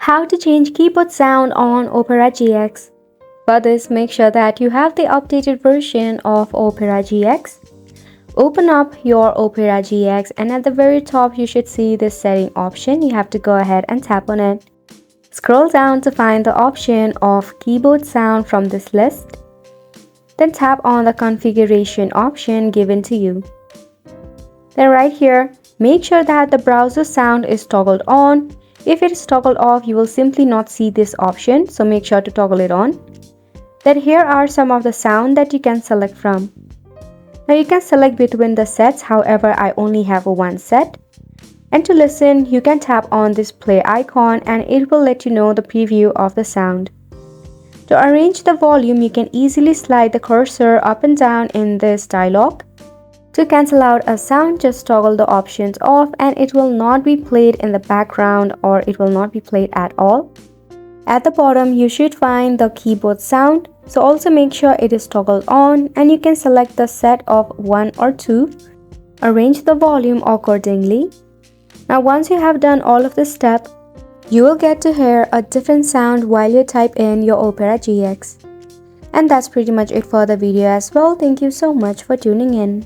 How to change keyboard sound on Opera GX. For this, make sure that you have the updated version of Opera GX. Open up your Opera GX and at the very top you should see this setting option. You have to go ahead and tap on it. Scroll down to find the option of keyboard sound from this list. Then tap on the configuration option given to you. Then right here, make sure that the browser sound is toggled on. If it is toggled off, you will simply not see this option, so make sure to toggle it on. Then here are some of the sound that you can select from. Now you can select between the sets, however I only have one set. And to listen, you can tap on this play icon and it will let you know the preview of the sound. To arrange the volume, you can easily slide the cursor up and down in this dialog. To cancel out a sound, just toggle the options off and it will not be played in the background or it will not be played at all. At the bottom, you should find the keyboard sound, so also make sure it is toggled on and you can select the set of 1 or 2. Arrange the volume accordingly. Now once you have done all of this step, you will get to hear a different sound while you type in your Opera GX. And that's pretty much it for the video as well. Thank you so much for tuning in.